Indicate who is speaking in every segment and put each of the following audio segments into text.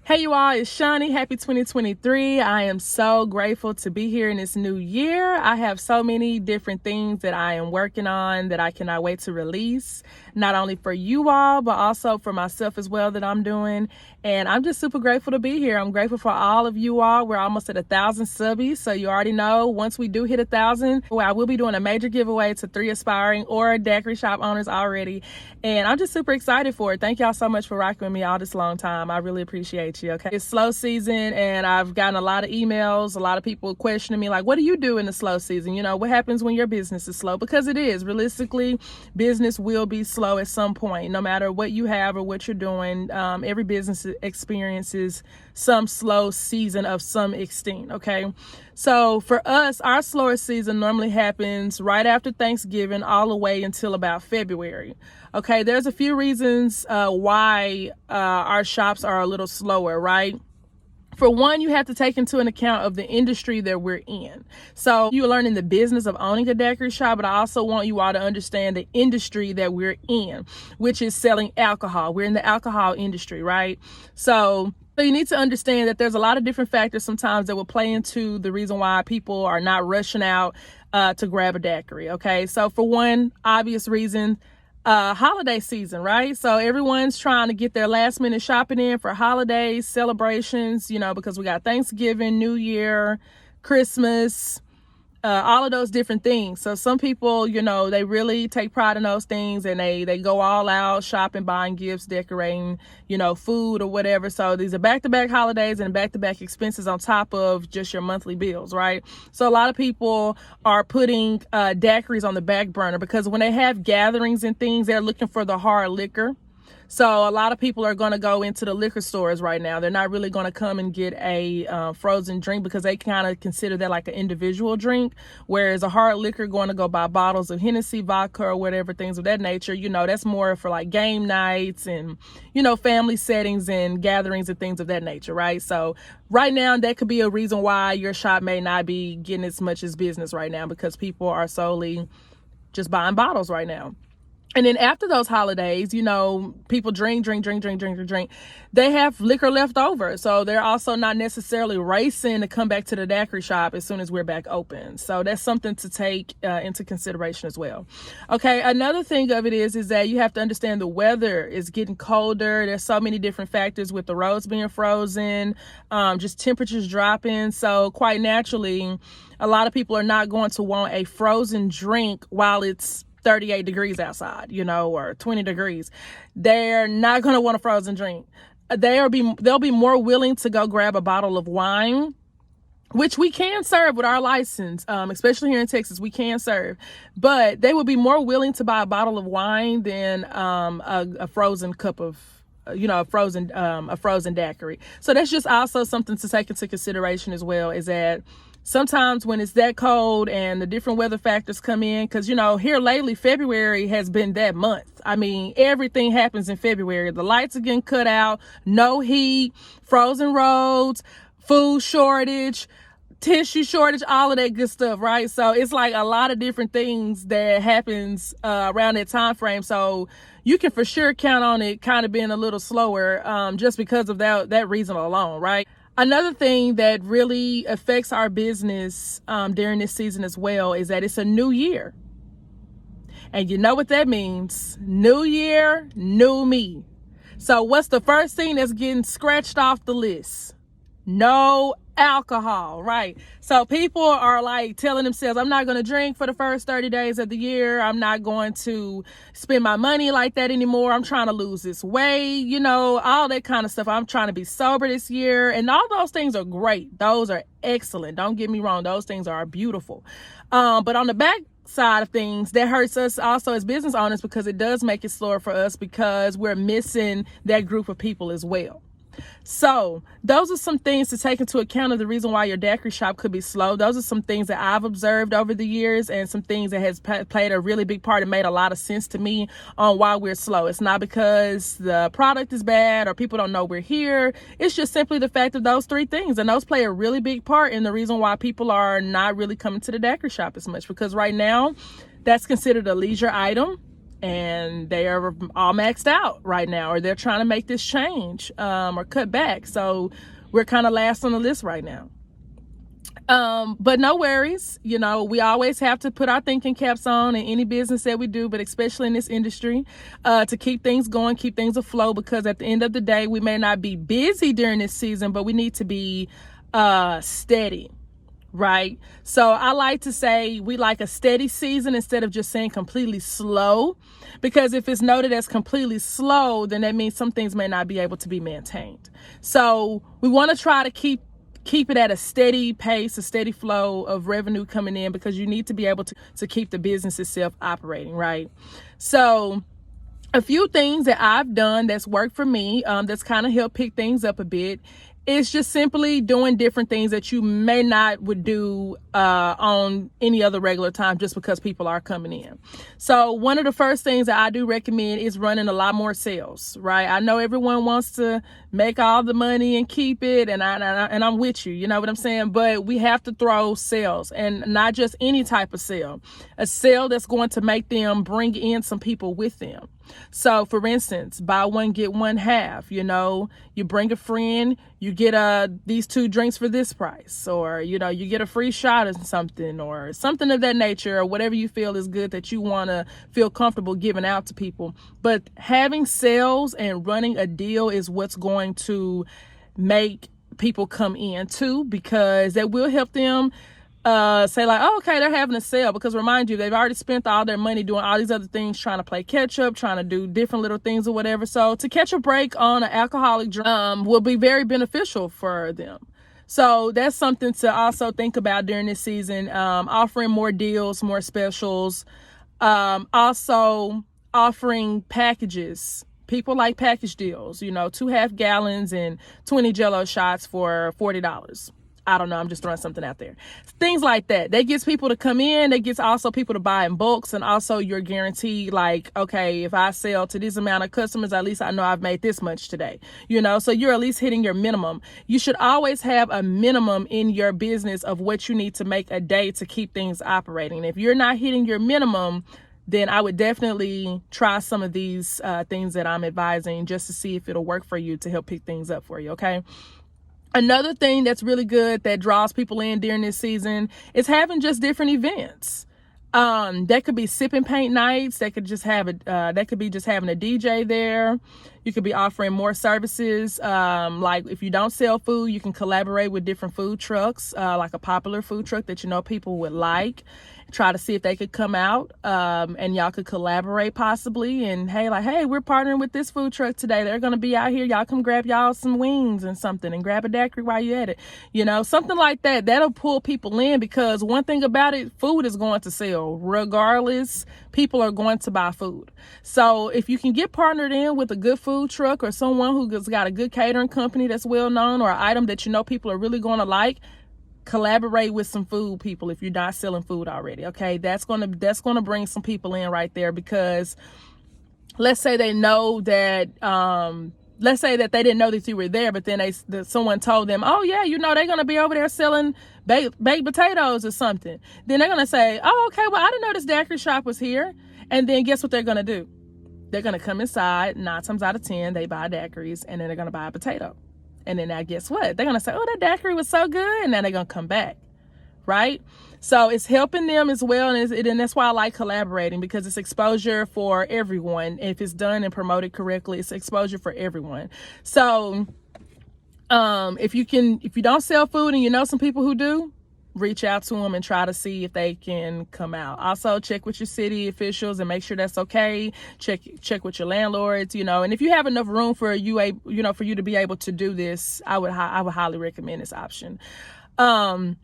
Speaker 1: Hey you all, it's Shawnee. Happy 2023. I am so grateful to be here in this new year. I have so many different things that I am working on that I cannot wait to release, not only for you all, but also for myself as well that I'm doing. And I'm just super grateful to be here. I'm grateful for all of you all. We're almost at 1,000 subbies. So you already know once we do hit 1,000, I will be doing a major giveaway to 3 aspiring or daiquiri shop owners already. And I'm just super excited for it. Thank y'all so much for rocking with me all this long time. I really appreciate you. Okay. It's slow season and I've gotten a lot of emails, a lot of people questioning me like, what do you do in the slow season? You know, what happens when your business is slow? Because it is. Realistically, business will be slow at some point, no matter what you have or what you're doing. Every business experiences some slow season of some extent. Okay. So for us, our slower season normally happens right after Thanksgiving all the way until about February. Okay, there's a few reasons why our shops are a little slower, right? For one, you have to take into an account of the industry that we're in. So you're learning the business of owning a daiquiri shop, but I also want you all to understand the industry that we're in, which is selling alcohol. We're in the alcohol industry, right? So you need to understand that there's a lot of different factors sometimes that will play into the reason why people are not rushing out to grab a daiquiri, okay? So for one obvious reason, holiday season, right? So everyone's trying to get their last minute shopping in for holidays, celebrations, you know, because we got Thanksgiving, New Year, Christmas, all of those different things. So some people, you know, they really take pride in those things and they go all out shopping, buying gifts, decorating, you know, food or whatever. So these are back-to-back holidays and back-to-back expenses on top of just your monthly bills, right? So a lot of people are putting daiquiris on the back burner because when they have gatherings and things, they're looking for the hard liquor. So a lot of people are going to go into the liquor stores right now. They're not really going to come and get a frozen drink because they kind of consider that like an individual drink, whereas a hard liquor going to go buy bottles of Hennessy, vodka, or whatever, things of that nature. You know, that's more for like game nights and, you know, family settings and gatherings and things of that nature, right? So right now, that could be a reason why your shop may not be getting as much as business right now because people are solely just buying bottles right now. And then after those holidays, you know, people drink. They have liquor left over. So they're also not necessarily racing to come back to the daiquiri shop as soon as we're back open. So that's something to take into consideration as well. Okay, another thing of it is that you have to understand the weather is getting colder. There's so many different factors with the roads being frozen, just temperatures dropping. So quite naturally, a lot of people are not going to want a frozen drink while it's 38 degrees outside, you know, or 20 degrees. They're not going to want a frozen drink. They'll be more willing to go grab a bottle of wine, which we can serve with our license, especially here in Texas, we can serve. But they would be more willing to buy a bottle of wine than a frozen cup of, you know, a frozen daiquiri. So that's just also something to take into consideration as well, is that sometimes when it's that cold and the different weather factors come in, because, you know, here lately, February has been that month. I mean, everything happens in February. The lights are getting cut out, no heat, frozen roads, food shortage, tissue shortage, all of that good stuff, right? So it's like a lot of different things that happens around that time frame. So you can for sure count on it kind of being a little slower just because of that reason alone, right? Another thing that really affects our business during this season as well is that it's a new year. And you know what that means. New year, new me. So what's the first thing that's getting scratched off the list? No alcohol, right? So people are like telling themselves, I'm not going to drink for the first 30 days of the year. I'm not going to spend my money like that anymore. I'm trying to lose this weight, you know, all that kind of stuff. I'm trying to be sober this year. And all those things are great. Those are excellent. Don't get me wrong. Those things are beautiful. But on the back side of things, that hurts us also as business owners because it does make it slower for us because we're missing that group of people as well. So those are some things to take into account of the reason why your daiquiri shop could be slow. Those are some things that I've observed over the years and some things that has played a really big part and made a lot of sense to me on why we're slow. It's not because the product is bad or people don't know we're here. It's just simply the fact of those three things. And those play a really big part in the reason why people are not really coming to the daiquiri shop as much, because right now that's considered a leisure item. and they are all maxed out right now, or they're trying to make this change or cut back. So we're kind of last on the list right now. But no worries. We always have to put our thinking caps on in any business that we do, but especially in this industry, to keep things going, keep things afloat, because at the end of the day, we may not be busy during this season, but we need to be steady. Right? So I like to say we like a steady season instead of just saying completely slow, because if it's noted as completely slow, then that means some things may not be able to be maintained. So we want to try to keep it at a steady pace, a steady flow of revenue coming in, because you need to be able to keep the business itself operating, right? So a few things that I've done that's worked for me, that's kind of helped pick things up a bit. It's just simply doing different things that you may not would do on any other regular time, just because people are coming in. So one of the first things that I do recommend is running a lot more sales, right? I know everyone wants to make all the money and keep it, and I'm with you, you know what I'm saying? But we have to throw sales, and not just any type of sale, a sale that's going to make them bring in some people with them. So for instance, buy one, get one half, you bring a friend, you get these 2 drinks for this price, or, you get a free shot or something, or something of that nature, or whatever you feel is good that you want to feel comfortable giving out to people. But having sales and running a deal is what's going to make people come in too, because that will help them say like, oh, okay, they're having a sale, because remind you, they've already spent all their money doing all these other things, trying to play catch up, trying to do different little things or whatever. So to catch a break on an alcoholic drink will be very beneficial for them. So that's something to also think about during this season, offering more deals, more specials, also offering packages. People like package deals, 2 half gallons and 20 Jell-O shots for $40. I don't know. I'm just throwing something out there. Things like that. That gets people to come in. That gets also people to buy in bulks. And also you're guaranteed like, okay, if I sell to this amount of customers, at least I know I've made this much today, so you're at least hitting your minimum. You should always have a minimum in your business of what you need to make a day to keep things operating. If you're not hitting your minimum, then I would definitely try some of these things that I'm advising, just to see if it'll work for you, to help pick things up for you. Okay. Another thing that's really good that draws people in during this season is having just different events. That could be sip and paint nights. That could just have that could be just having a DJ there. You could be offering more services. Like if you don't sell food, you can collaborate with different food trucks, like a popular food truck that people would like. Try to see if they could come out, and y'all could collaborate possibly. And hey, we're partnering with this food truck today. They're going to be out here. Y'all come grab y'all some wings and something, and grab a daiquiri while you're at it. Something like that. That'll pull people in, because one thing about it, food is going to sell. Regardless, people are going to buy food. So if you can get partnered in with a good food truck, or someone who's got a good catering company that's well known, or an item that people are really going to like, collaborate with some food people if you're not selling food already. Okay, that's gonna bring some people in right there, because let's say they know that let's say that they didn't know that you were there, but then someone told them, oh yeah, they're gonna be over there selling baked potatoes or something. Then they're gonna say, oh okay, well I didn't know this daiquiri shop was here. And then guess what they're gonna do? They're gonna come inside. 9 times out of 10 they buy daiquiris, and then they're gonna buy a potato. And then now guess what? They're going to say, oh, that daiquiri was so good. And then they're going to come back. Right? So it's helping them as well. And that's why I like collaborating, because it's exposure for everyone. If it's done and promoted correctly, it's exposure for everyone. So if you don't sell food and you know some people who do, reach out to them and try to see if they can come out. Also check with your city officials and make sure that's okay. Check with your landlords, and if you have enough room for you to be able to do this, I would highly recommend this option. So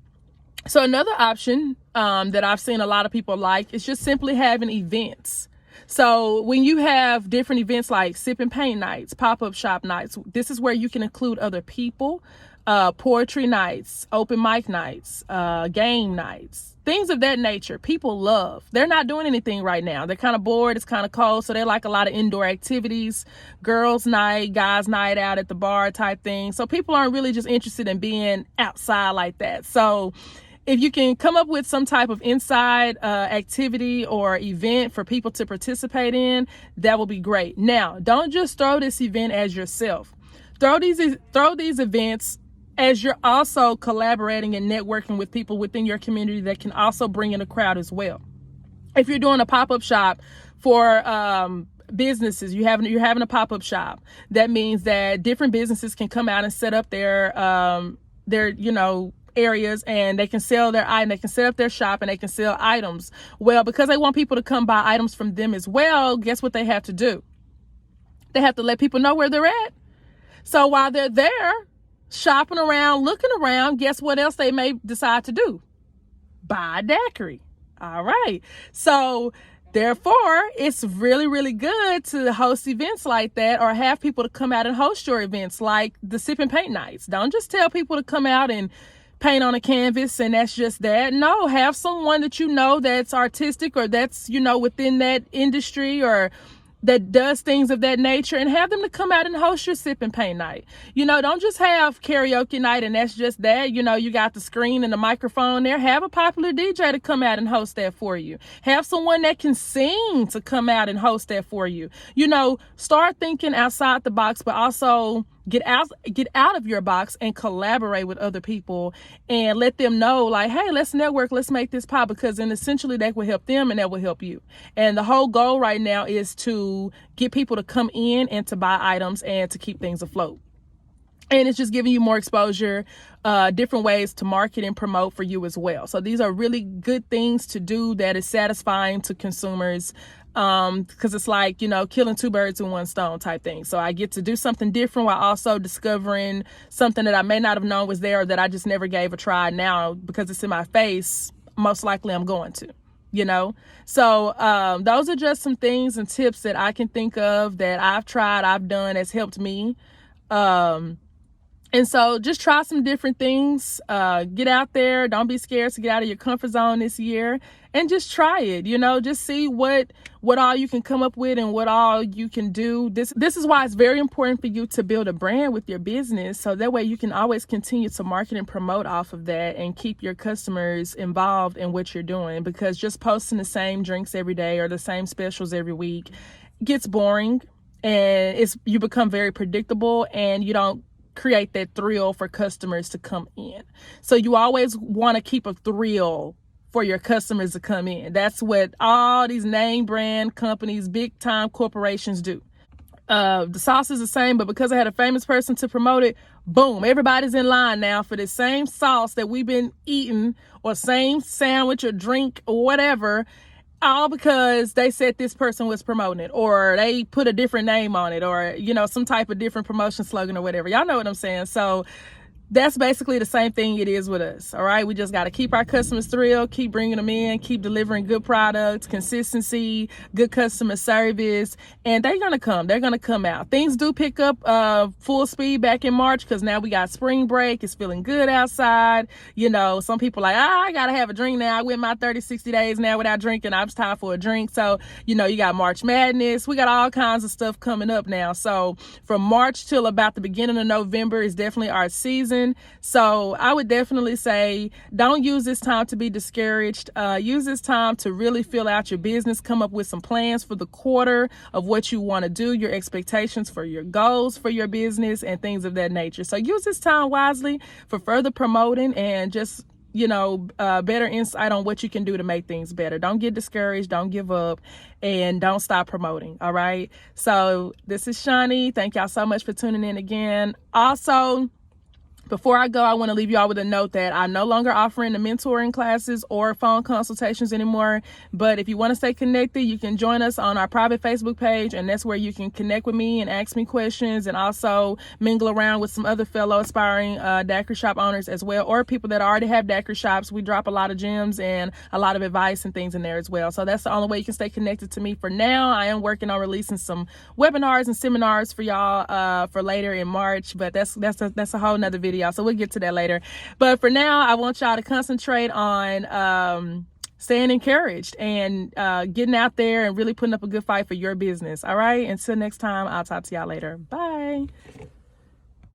Speaker 1: another option that I've seen a lot of people like is just simply having events. So when you have different events like sip and paint nights, pop-up shop nights, this is where you can include other people. Poetry nights, open mic nights, game nights, things of that nature. People love. They're not doing anything right now. They're kind of bored. It's kind of cold. So they like a lot of indoor activities, girls night, guys night out at the bar type thing. So people aren't really just interested in being outside like that. So if you can come up with some type of inside activity or event for people to participate in, that will be great. Now, don't just throw this event as yourself. Throw these events as you're also collaborating and networking with people within your community that can also bring in a crowd as well. If you're doing a pop-up shop for businesses, you're having a pop-up shop, that means that different businesses can come out and set up their areas, and they can sell their item, they can set up their shop, and they can sell items. Well, because they want people to come buy items from them as well, guess what they have to do? They have to let people know where they're at. So while they're there shopping around, looking around, guess what else they may decide to do? Buy a daiquiri. All right. So therefore, it's really, really good to host events like that, or have people to come out and host your events like the sip and paint nights. Don't just tell people to come out and paint on a canvas and that's just that. No, have someone that you know that's artistic, or that's, within that industry, or that does things of that nature, and have them to come out and host your sip and paint night. Don't just have karaoke night and that's just that. You got the screen and the microphone there. Have a popular DJ to come out and host that for you. Have someone that can sing to come out and host that for you. Start thinking outside the box, but also get out of your box and collaborate with other people, and let them know, like, hey, let's network, let's make this pop, because then essentially that will help them and that will help you. And the whole goal right now is to get people to come in and to buy items and to keep things afloat. And it's just giving you more exposure, different ways to market and promote for you as well. So these are really good things to do that is satisfying to consumers, because it's like, killing two birds with one stone type thing. So I get to do something different while also discovering something that I may not have known was there, or that I just never gave a try. Now, because it's in my face, most likely I'm going to. So those are just some things and tips that I can think of that I've tried, I've done, has helped me. And so just try some different things, get out there. Don't be scared to get out of your comfort zone this year, and just try it, just see what all you can come up with and what all you can do. This is why it's very important for you to build a brand with your business. So that way you can always continue to market and promote off of that and keep your customers involved in what you're doing, because just posting the same drinks every day or the same specials every week gets boring, and you become very predictable, and you don't create that thrill for customers to come in. So you always want to keep a thrill for your customers to come in. That's what all these name brand companies, big time corporations do. The sauce is the same, but because I had a famous person to promote it, boom, everybody's in line now for the same sauce that we've been eating, or same sandwich or drink or whatever, all because they said this person was promoting it, or they put a different name on it, or, some type of different promotion slogan or whatever. Y'all know what I'm saying? So that's basically the same thing it is with us. All right. We just got to keep our customers thrilled, keep bringing them in, keep delivering good products, consistency, good customer service, and they're going to come. They're going to come out. Things do pick up full speed back in March, because now we got spring break. It's feeling good outside. Some people are like, I got to have a drink now. I went my 30, 60 days now without drinking. I'm time for a drink. So, you got March Madness. We got all kinds of stuff coming up now. So from March till about the beginning of November is definitely our season. So I would definitely say, don't use this time to be discouraged. Use this time to really fill out your business, come up with some plans for the quarter of what you want to do, your expectations for your goals for your business, and things of that nature. So use this time wisely for further promoting and just better insight on what you can do to make things better. Don't get discouraged, don't give up, and don't stop promoting. All right. So this is Shani. Thank y'all so much for tuning in again. Also, before I go, I want to leave you all with a note that I'm no longer offering the mentoring classes or phone consultations anymore. But if you want to stay connected, you can join us on our private Facebook page, and that's where you can connect with me and ask me questions, and also mingle around with some other fellow aspiring daiquiri shop owners as well, or people that already have daiquiri shops. We drop a lot of gems and a lot of advice and things in there as well. So that's the only way you can stay connected to me for now. I am working on releasing some webinars and seminars for y'all for later in March, but that's a whole nother video. So we'll get to that later. But for now, I want y'all to concentrate on staying encouraged and getting out there and really putting up a good fight for your business. All right. Until next time, I'll talk to y'all later. Bye.